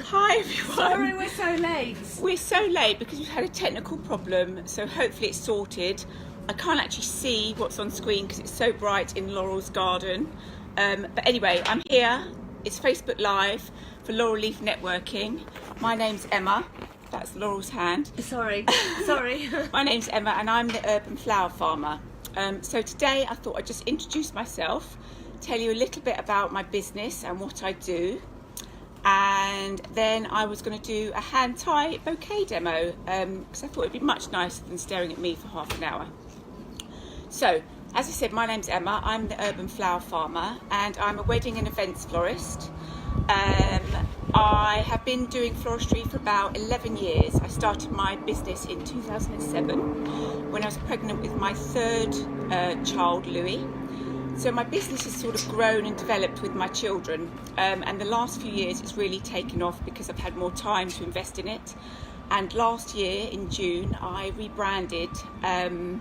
Hi everyone. Sorry we're so late. We're so late because we've had a technical problem, so hopefully it's sorted. I can't actually see what's on screen because it's so bright in Laurel's garden. But anyway, I'm here. It's Facebook Live for Laurel Leaf Networking. My name's Emma. That's Laurel's hand. Sorry. My name's Emma and I'm the urban flower farmer. So today I thought I'd just introduce myself, tell you a little bit about my business and what I do. And then I was going to do a hand tie bouquet demo because I thought it'd be much nicer than staring at me for half an hour. So, as I said, my name's Emma. I'm the urban flower farmer and I'm a wedding and events florist. I have been doing floristry for about 11 years. I started my business in 2007 when I was pregnant with my third child, Louis. So my business has sort of grown and developed with my children, and the last few years it's really taken off because I've had more time to invest in it. And last year in June I rebranded to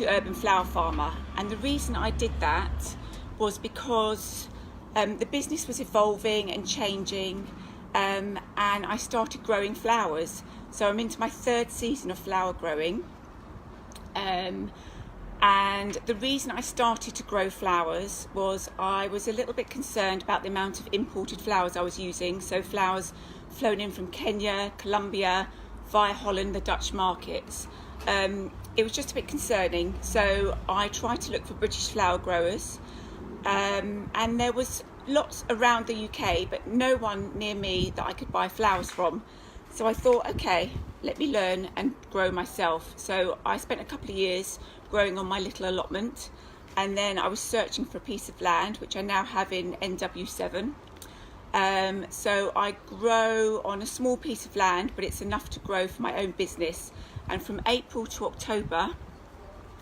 Urban Flower Farmer, and the reason I did that was because the business was evolving and changing, and I started growing flowers. So I'm into my third season of flower growing. And the reason I started to grow flowers was I was a little bit concerned about the amount of imported flowers I was using. So flowers flown in from Kenya, Colombia, via Holland, the Dutch markets. It was just a bit concerning. So I tried to look for British flower growers. And there was lots around the UK, but no one near me that I could buy flowers from. So I thought, okay, let me learn and grow myself. So I spent a couple of years growing on my little allotment, and then I was searching for a piece of land, which I now have in NW7. So I grow on a small piece of land, but it's enough to grow for my own business. And from April to October,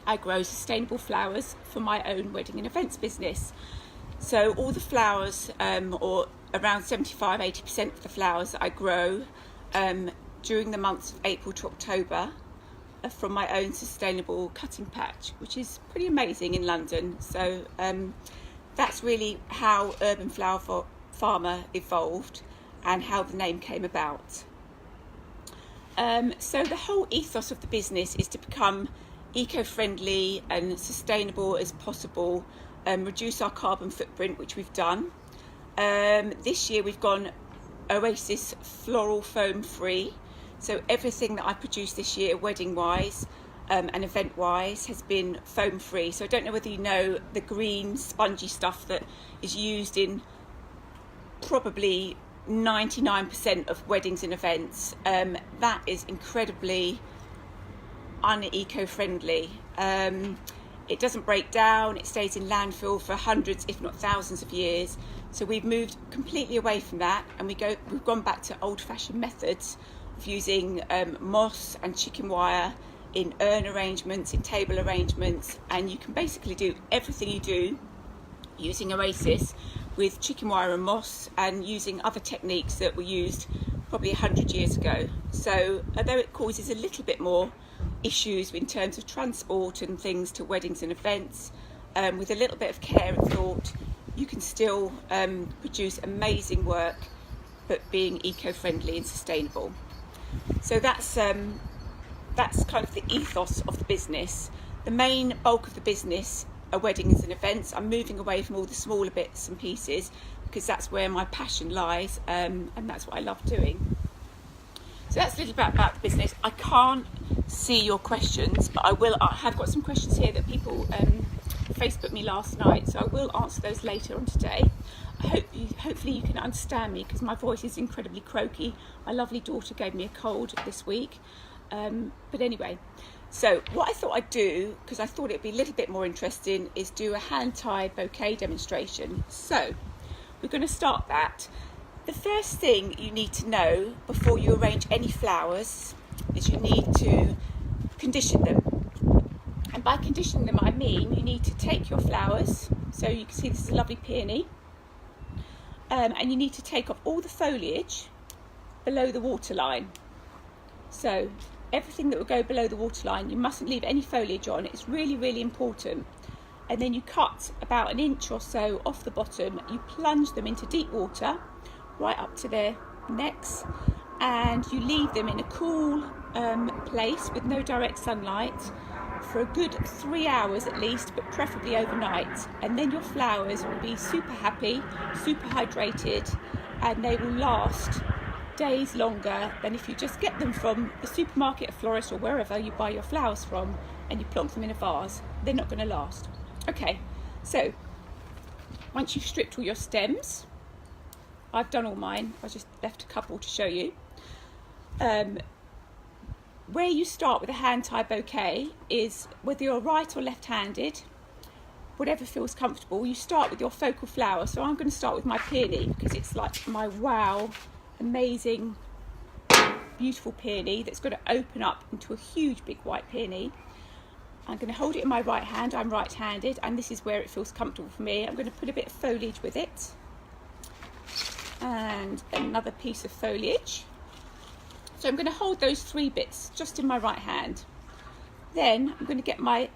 I grow sustainable flowers for my own wedding and events business. So all the flowers, or around 75-80% of the flowers that I grow during the months of April to October are from my own sustainable cutting patch, which is pretty amazing in London. So that's really how Urban Flower Farmer evolved and how the name came about. So the whole ethos of the business is to become eco-friendly and sustainable as possible, reduce our carbon footprint, which we've done. This year we've gone Oasis floral foam free. So everything that I produced this year, wedding wise and event wise, has been foam free. So I don't know whether you know the green spongy stuff that is used in probably 99% of weddings and events. That is incredibly uneco-friendly. It doesn't break down, it stays in landfill for hundreds if not thousands of years. So we've moved completely away from that, and we've gone back to old-fashioned methods of using moss and chicken wire in urn arrangements, in table arrangements, and you can basically do everything you do using Oasis with chicken wire and moss, and using other techniques that were used probably 100 years ago. So although it causes a little bit more issues in terms of transport and things to weddings and events, with a little bit of care and thought, you can still produce amazing work, but being eco-friendly and sustainable. So that's kind of the ethos of the business. The main bulk of the business are weddings and events. I'm moving away from all the smaller bits and pieces because that's where my passion lies, and that's what I love doing. So that's a little bit about the business. I can't see your questions, but I have got some questions here that people Facebooked me last night, so I will answer those later on today. Hopefully you can understand me because my voice is incredibly croaky. My lovely daughter gave me a cold this week. But anyway, so what I thought I'd do, because I thought it'd be a little bit more interesting, is do a hand tie bouquet demonstration. So we're going to start that. The first thing you need to know before you arrange any flowers is you need to condition them. And by conditioning them, I mean you need to take your flowers. So you can see this is a lovely peony. And you need to take off all the foliage below the waterline. So everything that will go below the waterline, you mustn't leave any foliage on. It's really, really important. And then you cut about 1 inch or so off the bottom. You plunge them into deep water, right up to their necks, and you leave them in a cool place with no direct sunlight for a good 3 hours at least, but preferably overnight. And then your flowers will be super happy, super hydrated, and they will last days longer than if you just get them from the supermarket, a florist, or wherever you buy your flowers from, and you plonk them in a vase. They're not going to last. Okay, so once you've stripped all your stems, I've done all mine, I just left a couple to show you. Where you start with a hand-tie bouquet is, whether you're right or left-handed, whatever feels comfortable, you start with your focal flower. So I'm going to start with my peony because it's like my wow, amazing, beautiful peony that's going to open up into a huge big white peony. I'm going to hold it in my right hand, I'm right-handed, and this is where it feels comfortable for me. I'm going to put a bit of foliage with it, and another piece of foliage. So I'm going to hold those 3 bits just in my right hand. Then I'm going to get my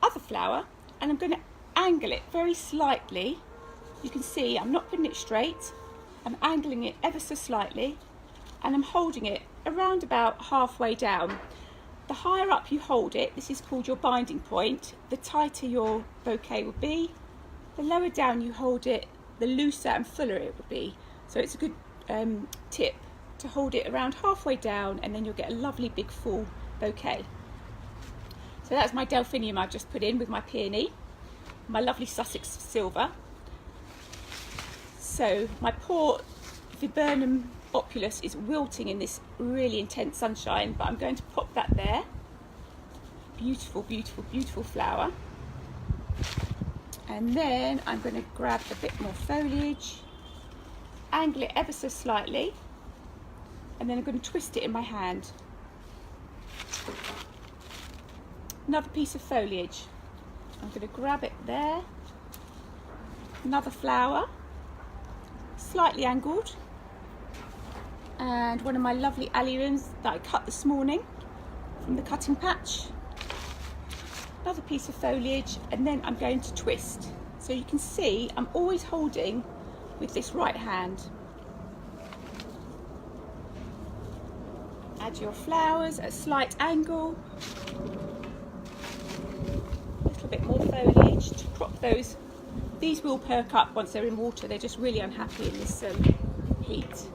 other flower and I'm going to angle it very slightly. You can see I'm not putting it straight, I'm angling it ever so slightly, and I'm holding it around about halfway down. The higher up you hold it, this is called your binding point, the tighter your bouquet will be. The lower down you hold it, the looser and fuller it will be. So it's a good tip to hold it around halfway down, and then you'll get a lovely big full bouquet. So that's my delphinium I've just put in with my peony, my lovely Sussex silver. So my poor viburnum opulus is wilting in this really intense sunshine, but I'm going to pop that there. Beautiful, beautiful, beautiful flower. And then I'm going to grab a bit more foliage, angle it ever so slightly, and then I'm going to twist it in my hand. Another piece of foliage. I'm going to grab it there. Another flower, slightly angled. And one of my lovely alliums that I cut this morning from the cutting patch. Another piece of foliage, and then I'm going to twist. So you can see I'm always holding with this right hand. Add your flowers at a slight angle. A little bit more foliage to prop those. These will perk up once they're in water. They're just really unhappy in this heat.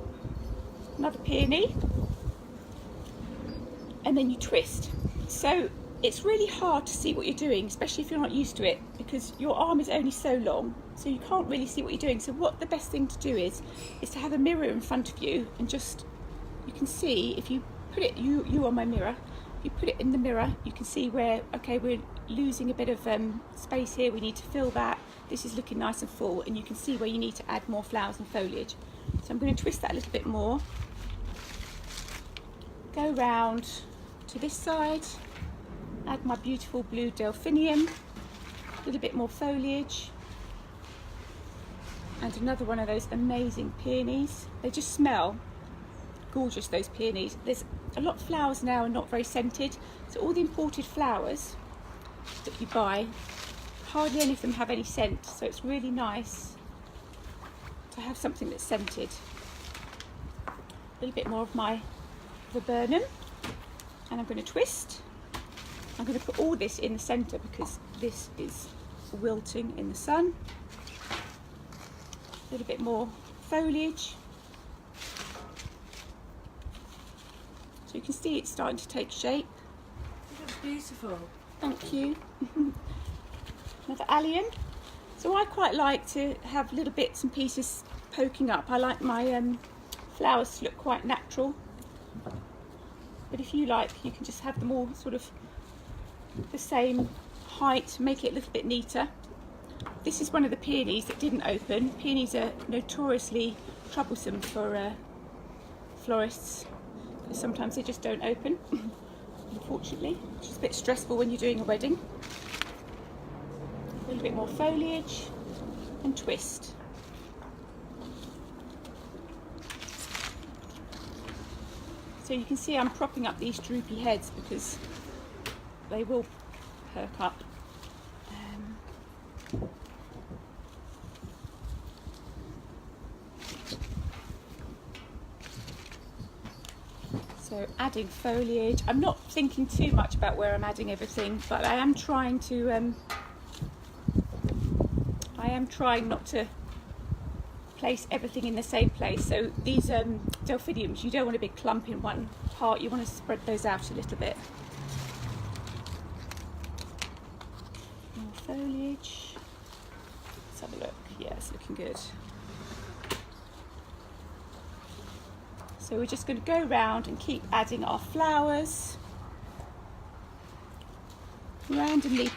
Another peony. And then you twist. So it's really hard to see what you're doing, especially if you're not used to it, because your arm is only so long, so you can't really see what you're doing. So what the best thing to do is to have a mirror in front of you, and just, you can see if you put it, you on my mirror, you put it in the mirror, you can see where, okay, we're losing a bit of space here, we need to fill that, this is looking nice and full, and you can see where you need to add more flowers and foliage. So I'm going to twist that a little bit more, go round to this side, add my beautiful blue delphinium, a little bit more foliage, and another one of those amazing peonies. They just smell gorgeous, those peonies. There's a lot of flowers now and not very scented, so all the imported flowers that you buy, hardly any of them have any scent, so it's really nice to have something that's scented. A little bit more of my viburnum, and I'm going to twist. I'm going to put all this in the centre because this is wilting in the sun. A little bit more foliage. So you can see it's starting to take shape. That's beautiful. Thank you. Another allium. So I quite like to have little bits and pieces poking up. I like my flowers to look quite natural. But if you like, you can just have them all sort of the same height, make it a little bit neater. This is one of the peonies that didn't open. Peonies are notoriously troublesome for florists, because sometimes they just don't open, unfortunately, which is a bit stressful when you're doing a wedding. A little bit more foliage and twist. So you can see I'm propping up these droopy heads because they will perk up. So adding foliage. I'm not thinking too much about where I'm adding everything, but I am trying not to place everything in the same place. So these delphiniums, you don't want a big clump in one part, you want to spread those out a little bit. More foliage. Let's have a look. Yeah, it's looking good. So we're just going to go round and keep adding our flowers, randomly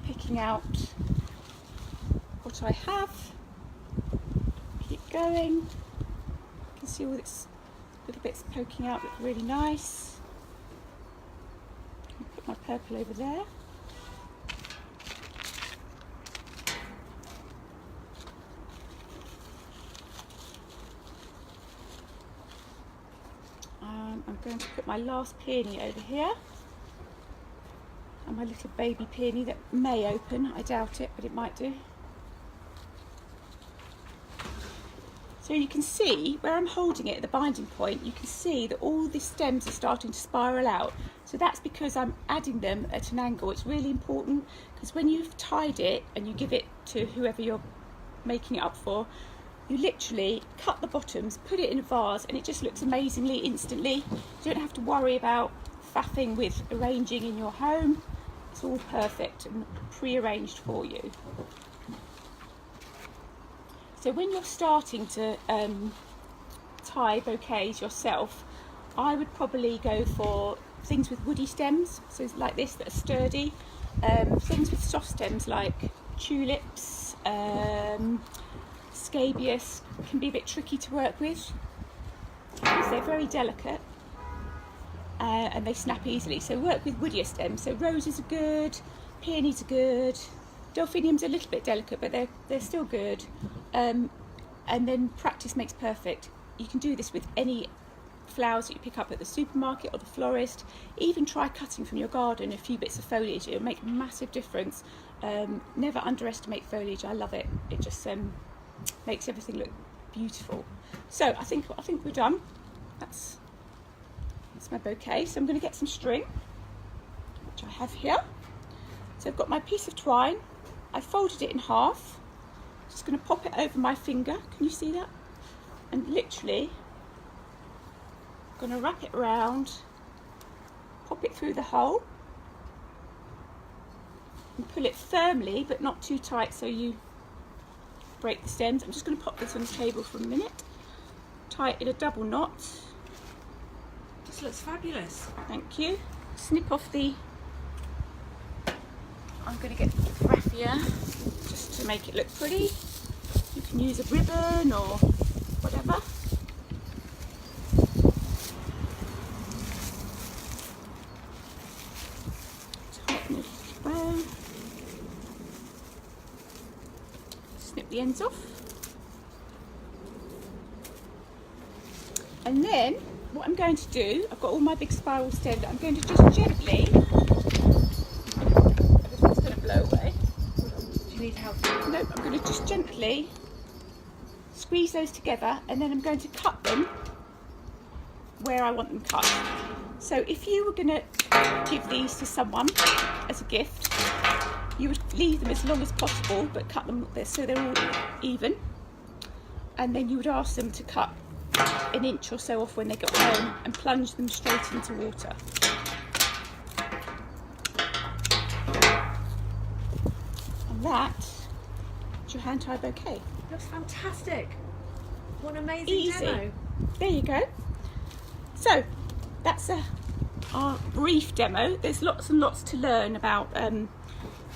picking out what I have. Keep going. You can see all these little bits poking out, look really nice. Put my purple over there. I'm going to put my last peony over here, and my little baby peony that may open. I doubt it, but it might do. So you can see where I'm holding it at the binding point, you can see that all the stems are starting to spiral out. So that's because I'm adding them at an angle. It's really important because when you've tied it and you give it to whoever you're making it up for, you literally cut the bottoms, put it in a vase, and it just looks amazingly instantly. You don't have to worry about faffing with arranging in your home. It's all perfect and pre-arranged for you. So when you're starting to tie bouquets yourself, I would probably go for things with woody stems, so like this, that are sturdy. Things with soft stems like tulips, scabious can be a bit tricky to work with because they're very delicate and they snap easily. So work with woodier stems. So roses are good, peonies are good, delphiniums are a little bit delicate, but they're still good. And then practice makes perfect. You can do this with any flowers that you pick up at the supermarket or the florist. Even try cutting from your garden a few bits of foliage. It'll make a massive difference. Never underestimate foliage. I love it. It just makes everything look beautiful. So I think we're done. That's my bouquet. So I'm going to get some string, which I have here. So I've got my piece of twine. I folded it in half. Just going to pop it over my finger. Can you see that? And literally going to wrap it around, pop it through the hole, and pull it firmly but not too tight so you break the stems. I'm just going to pop this on the table for a minute, tie it in a double knot. This looks fabulous. Thank you. Snip off the, I'm going to get raffia just to make it look pretty. You can use a ribbon or whatever. Tighten it with a bow. Snip the ends off. And then what I'm going to do, I've got all my big spiral stems, I'm going to just gently, everything's going to blow away. Do you need help? No, I'm going to just gently squeeze those together, and then I'm going to cut them where I want them cut. So if you were going to give these to someone as a gift, you would leave them as long as possible, but cut them so they're all even. And then you would ask them to cut an inch or so off when they got home and plunge them straight into water. And that is your hand tied bouquet. That's fantastic. What an amazing Easy. demo. There you go. So that's our brief demo. There's lots and lots to learn about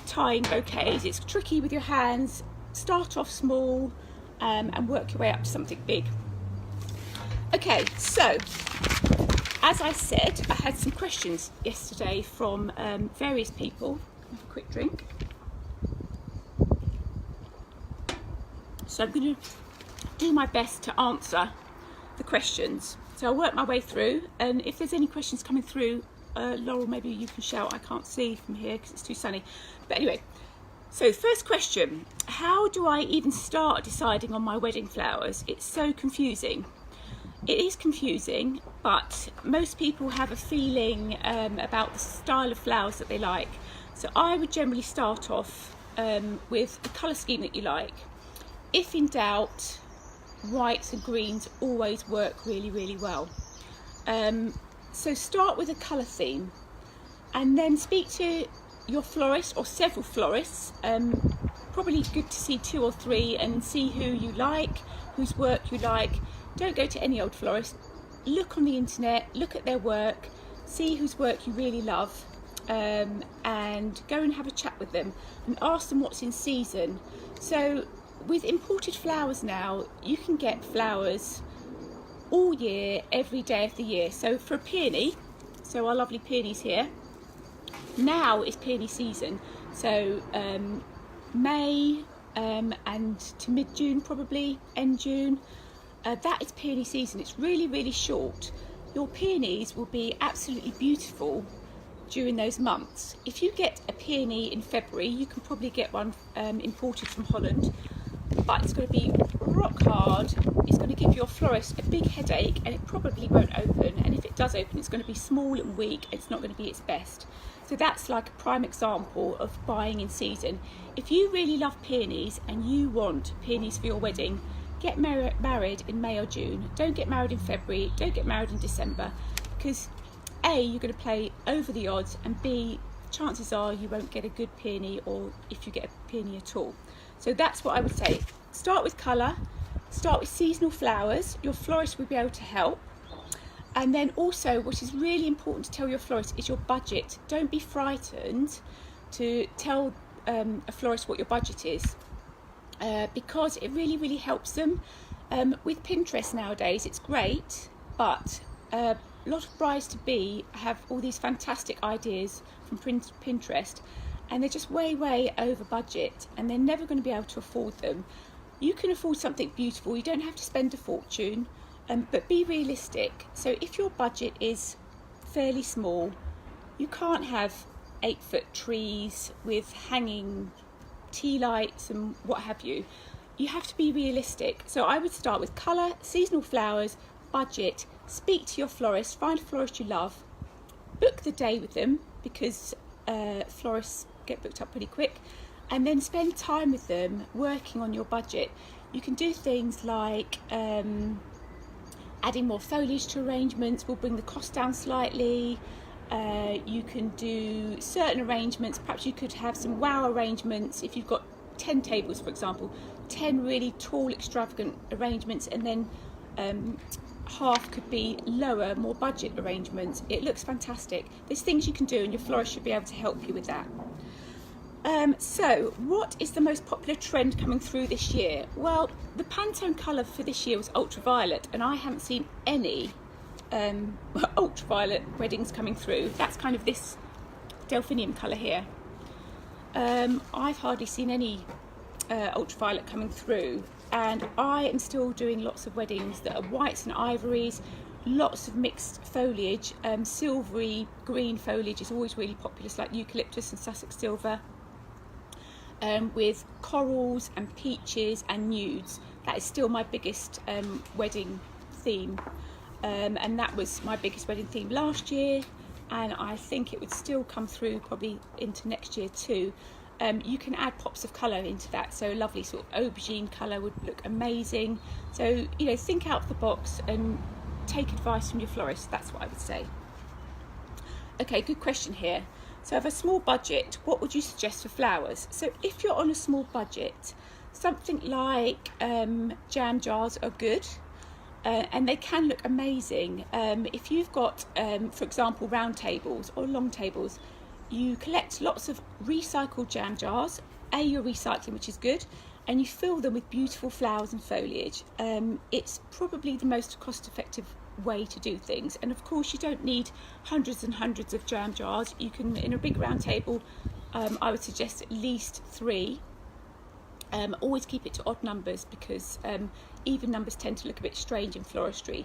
tying bouquets. It's tricky with your hands. Start off small and work your way up to something big. Okay, so as I said, I had some questions yesterday from various people. Have a quick drink. So I'm going to do my best to answer the questions. So I'll work my way through, and if there's any questions coming through, Laurel, maybe you can shout. I can't see from here because it's too sunny. But anyway, so first question, how do I even start deciding on my wedding flowers? It's so confusing. It is confusing, but most people have a feeling about the style of flowers that they like. So I would generally start off with the colour scheme that you like. If in doubt, whites and greens always work really, really well. So start with a colour theme and then speak to your florist or several florists. Probably good to see 2 or 3 and see who you like, whose work you like. Don't go to any old florist. Look on the internet, look at their work, see whose work you really love, and go and have a chat with them and ask them what's in season. So with imported flowers now, you can get flowers all year, every day of the year. So for a peony, so our lovely peonies here, now is peony season. So May and to mid-June, probably end June. That is peony season. It's really, really short. Your peonies will be absolutely beautiful during those months. If you get a peony in February, you can probably get one imported from Holland, but it's going to be rock hard. It's going to give your florist a big headache, and it probably won't open. And if it does open, it's going to be small and weak. It's not going to be its best. So that's like a prime example of buying in season. If you really love peonies and you want peonies for your wedding, get married in May or June. Don't get married in February. Don't get married in December, because A, you're going to play over the odds, and B, chances are you won't get a good peony, or if you get a peony at all. So that's what I would say. Start with colour, start with seasonal flowers. Your florist will be able to help. And then also, what is really important to tell your florist is your budget. Don't be frightened to tell a florist what your budget is, because it really, really helps them. With Pinterest nowadays, it's great, but a lot of brides-to-be have all these fantastic ideas from Pinterest, and they're just way, way over budget, and they're never going to be able to afford them. You can afford something beautiful. You don't have to spend a fortune. But be realistic. So if your budget is fairly small, you can't have 8-foot trees with hanging tea lights and what have you. You have to be realistic. So I would start with colour, seasonal flowers, budget, speak to your florist, find a florist you love, book the day with them, because florists get booked up pretty quick, and then spend time with them working on your budget. You can do things like adding more foliage to arrangements will bring the cost down slightly. You can do certain arrangements. Perhaps you could have some wow arrangements. If you've got 10 tables, for example, 10 really tall, extravagant arrangements, and then half could be lower, more budget arrangements. It looks fantastic. There's things you can do, and your florist should be able to help you with that. So what is the most popular trend coming through this year? Well, the Pantone colour for this year was ultraviolet, and I haven't seen any ultraviolet weddings coming through. That's kind of this delphinium colour here. I've hardly seen any ultraviolet coming through, and I am still doing lots of weddings that are whites and ivories, lots of mixed foliage. Silvery green foliage is always really popular, like eucalyptus and Sussex silver. With corals and peaches and nudes. That is still my biggest wedding theme, and that was my biggest wedding theme last year, and I think it would still come through probably into next year too. You can add pops of colour into that, so a lovely sort of aubergine colour would look amazing. So, you know, think out of the box and take advice from your florist. That's what I would say. Okay, good question here. So, of a small budget, what would you suggest for flowers? So, if you're on a small budget, something like jam jars are good, and they can look amazing. If you've got, for example, round tables or long tables, you collect lots of recycled jam jars. You're recycling, which is good, and you fill them with beautiful flowers and foliage. It's probably the most cost-effective way to do things, and of course you don't need hundreds and hundreds of jam jars. You can, in a big round table, I would suggest at least 3. Always keep it to odd numbers, because even numbers tend to look a bit strange in floristry.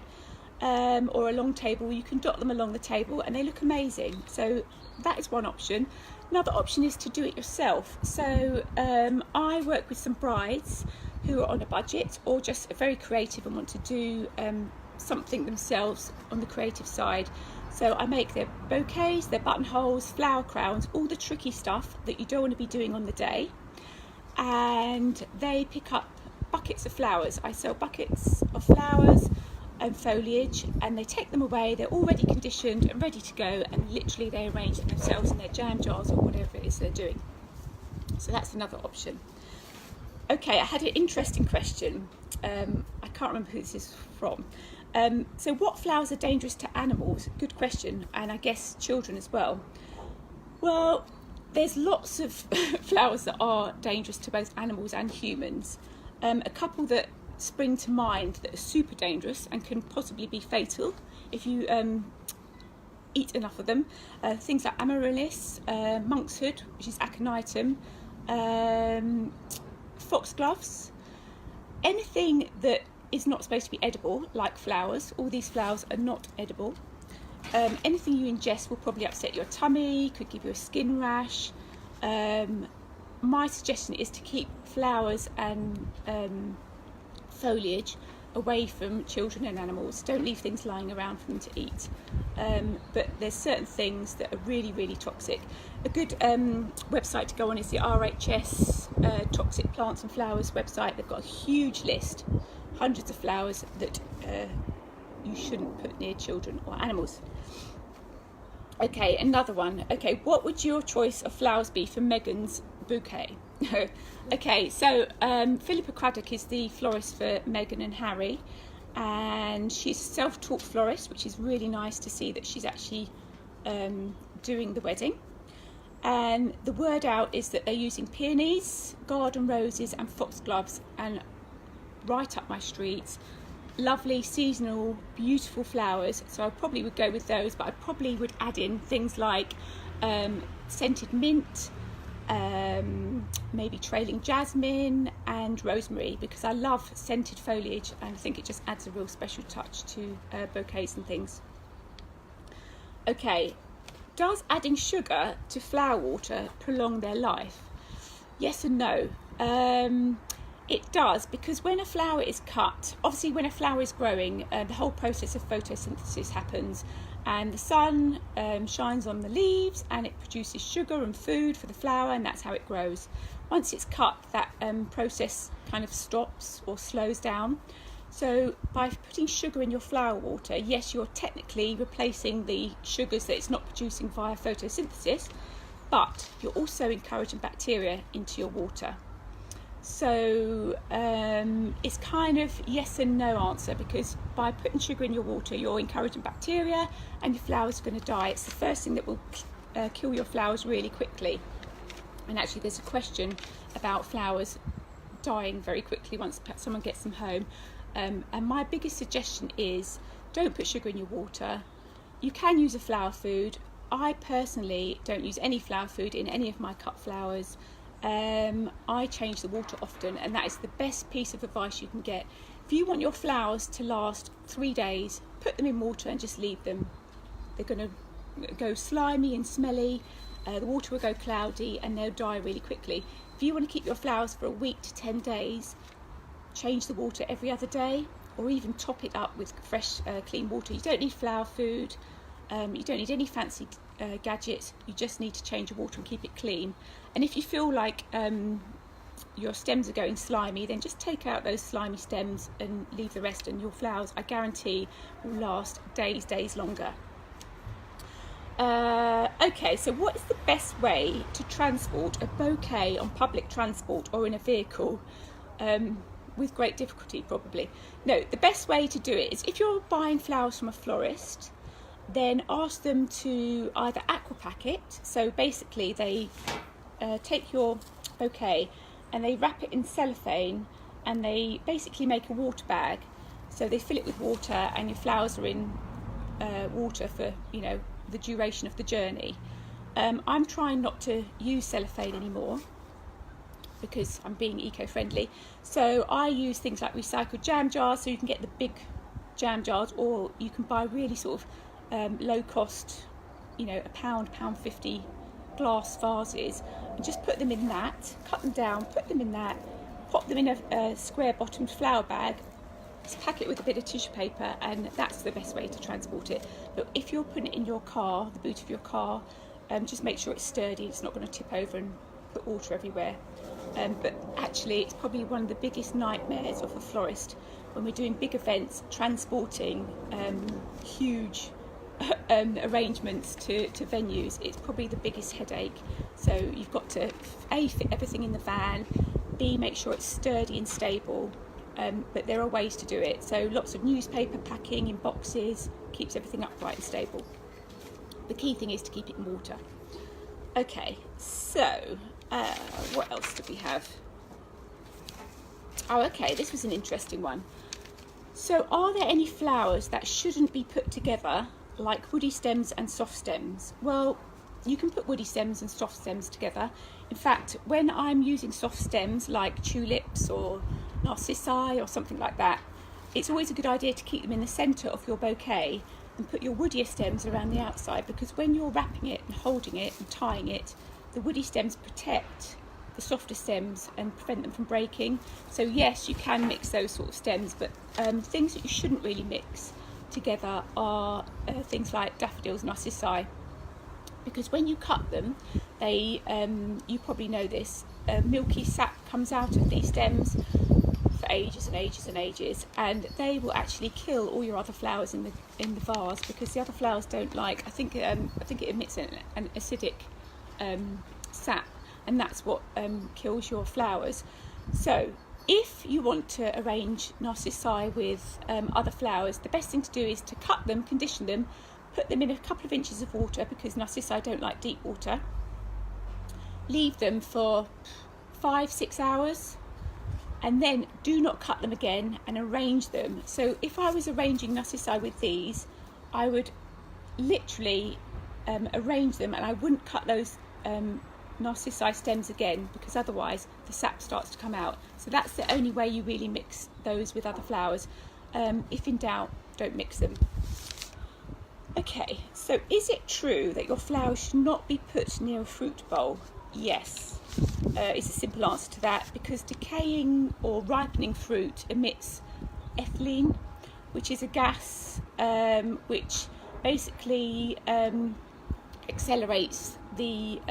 Or a long table, you can dot them along the table and they look amazing. So that is one option. Another option is to do it yourself. So I work with some brides who are on a budget, or just very creative and want to do something themselves on the creative side. So I make their bouquets, their buttonholes, flower crowns, all the tricky stuff that you don't want to be doing on the day. And they pick up buckets of flowers. I sell buckets of flowers and foliage, and they take them away. They're already conditioned and ready to go, and literally they arrange them themselves in their jam jars or whatever it is they're doing. So that's another option. Okay, I had an interesting question. I can't remember who this is from. So what flowers are dangerous to animals? Good question, and I guess children as well. Well, there's lots of flowers that are dangerous to both animals and humans. A couple that spring to mind that are super dangerous and can possibly be fatal if you eat enough of them. Things like amaryllis, monkshood, which is aconitum, foxgloves, anything that is not supposed to be edible, like flowers. All these flowers are not edible. Anything you ingest will probably upset your tummy, could give you a skin rash. My suggestion is to keep flowers and foliage away from children and animals. Don't leave things lying around for them to eat. But there's certain things that are really, really toxic. A good website to go on is the RHS Toxic Plants and Flowers website. They've got a huge list, hundreds of flowers that you shouldn't put near children or animals. Okay, another one. Okay, what would your choice of flowers be for Megan's bouquet? Okay, so Philippa Craddock is the florist for Meghan and Harry, and she's a self-taught florist, which is really nice to see that she's actually doing the wedding. And the word out is that they're using peonies, garden roses and foxgloves, and right up my street, lovely seasonal beautiful flowers. So I probably would go with those, but I probably would add in things like scented mint, maybe trailing jasmine and rosemary, because I love scented foliage and I think it just adds a real special touch to bouquets and things. Okay, does adding sugar to flower water prolong their life? Yes and no. It does, because when a flower is cut, obviously when a flower is growing, the whole process of photosynthesis happens, and the sun shines on the leaves and it produces sugar and food for the flower, and that's how it grows. Once it's cut, that process kind of stops or slows down. So by putting sugar in your flower water, yes, you're technically replacing the sugars that it's not producing via photosynthesis, but you're also encouraging bacteria into your water. So it's kind of yes and no answer, because by putting sugar in your water, you're encouraging bacteria and your flowers are going to die. It's the first thing that will kill your flowers really quickly. And actually there's a question about flowers dying very quickly once someone gets them home. And my biggest suggestion is don't put sugar in your water. You can use a flower food. I personally don't use any flower food in any of my cut flowers. I change the water often, and that is the best piece of advice you can get. If you want your flowers to last 3 days, put them in water and just leave them. They're going to go slimy and smelly, the water will go cloudy and they'll die really quickly. If you want to keep your flowers for a week to 10 days, change the water every other day, or even top it up with fresh clean water. You don't need flower food, you don't need any fancy gadgets, you just need to change your water and keep it clean. And if you feel like your stems are going slimy, then just take out those slimy stems and leave the rest, and your flowers, I guarantee, will last days longer. Okay, so what is the best way to transport a bouquet on public transport or in a vehicle? With great difficulty, probably. No, the best way to do it is, if you're buying flowers from a florist, then ask them to either aquapack it. So basically they take your bouquet and they wrap it in cellophane, and they basically make a water bag. So they fill it with water, and your flowers are in water for, you know, the duration of the journey. I'm trying not to use cellophane anymore because I'm being eco-friendly. So I use things like recycled jam jars, so you can get the big jam jars, or you can buy really sort of low cost, you know, £1.50 glass vases, and just put them in that, cut them down, put them in that, pop them in a square bottomed flower bag, just pack it with a bit of tissue paper, and that's the best way to transport it. But if you're putting it in your car, the boot of your car, just make sure it's sturdy, it's not going to tip over and put water everywhere. But actually it's probably one of the biggest nightmares of a florist when we're doing big events, transporting huge arrangements to venues. It's probably the biggest headache. So you've got to A, fit everything in the van, B, make sure it's sturdy and stable, but there are ways to do it. So lots of newspaper packing in boxes keeps everything upright and stable. The key thing is to keep it in water. Okay, so what else do we have? Oh, okay, this was an interesting one. So are there any flowers that shouldn't be put together, like woody stems and soft stems? Well, you can put woody stems and soft stems together. In fact, when I'm using soft stems like tulips or narcissi or something like that, it's always a good idea to keep them in the centre of your bouquet and put your woodier stems around the outside, because when you're wrapping it and holding it and tying it, the woody stems protect the softer stems and prevent them from breaking. So yes, you can mix those sort of stems, but things that you shouldn't really mix together are things like daffodils, narcissi, because when you cut them, they you probably know this, milky sap comes out of these stems for ages and ages and ages, and they will actually kill all your other flowers in the vase, because the other flowers don't like, I think it emits an acidic sap, and that's what kills your flowers. So if you want to arrange narcissi with other flowers, the best thing to do is to cut them, condition them, put them in a couple of inches of water, because narcissi don't like deep water. Leave them for 5-6 hours, and then do not cut them again, and arrange them. So if I was arranging narcissi with these, I would literally arrange them, and I wouldn't cut those narcissi stems again, because otherwise the sap starts to come out. So that's the only way you really mix those with other flowers. If in doubt, don't mix them. Okay, so is it true that your flowers should not be put near a fruit bowl? Yes, is a simple answer to that, because decaying or ripening fruit emits ethylene, which is a gas which basically accelerates the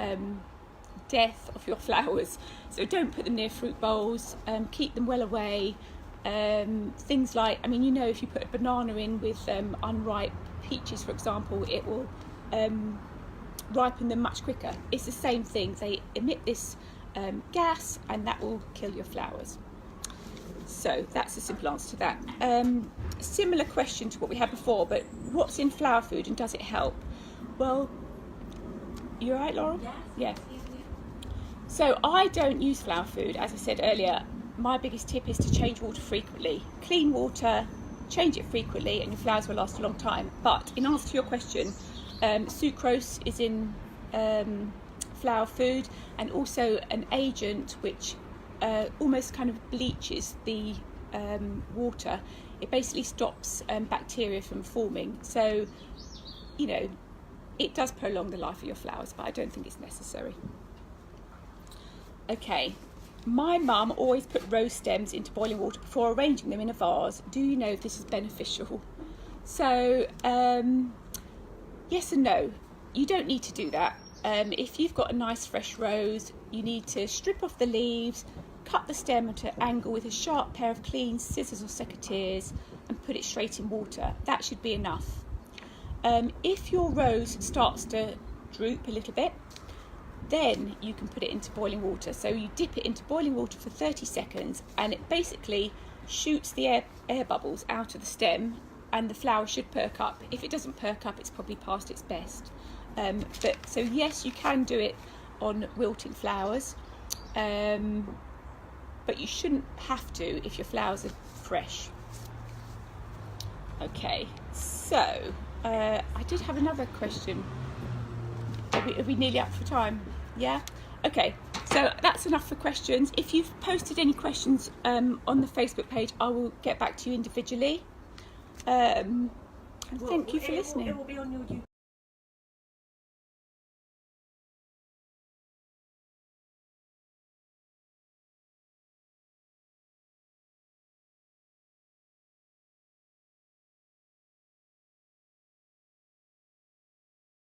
death of your flowers. So don't put them near fruit bowls, keep them well away. Things like, I mean, you know, if you put a banana in with unripe peaches, for example, it will ripen them much quicker. It's the same thing, they emit this gas, and that will kill your flowers. So that's a simple answer to that. Similar question to what we had before, but what's in flower food and does it help? Well, you all right, Laurel? Yes. Yeah. So I don't use flower food, as I said earlier. My biggest tip is to change water frequently. Clean water, change it frequently, and your flowers will last a long time. But in answer to your question, sucrose is in flower food, and also an agent which almost kind of bleaches the water. It basically stops bacteria from forming. So, you know, it does prolong the life of your flowers, but I don't think it's necessary. Okay, my mum always put rose stems into boiling water before arranging them in a vase. Do you know if this is beneficial? So, yes and no. You don't need to do that. If you've got a nice fresh rose, you need to strip off the leaves, cut the stem at an angle with a sharp pair of clean scissors or secateurs, and put it straight in water. That should be enough. If your rose starts to droop a little bit, then you can put it into boiling water. So you dip it into boiling water for 30 seconds, and it basically shoots the air bubbles out of the stem, and the flower should perk up. If it doesn't perk up, it's probably past its best. So yes, you can do it on wilting flowers, but you shouldn't have to if your flowers are fresh. Okay, so I did have another question. Are we nearly up for time? Yeah? Okay, so that's enough for questions. If you've posted any questions on the Facebook page, I will get back to you individually. Thank you for listening. It will be on your YouTube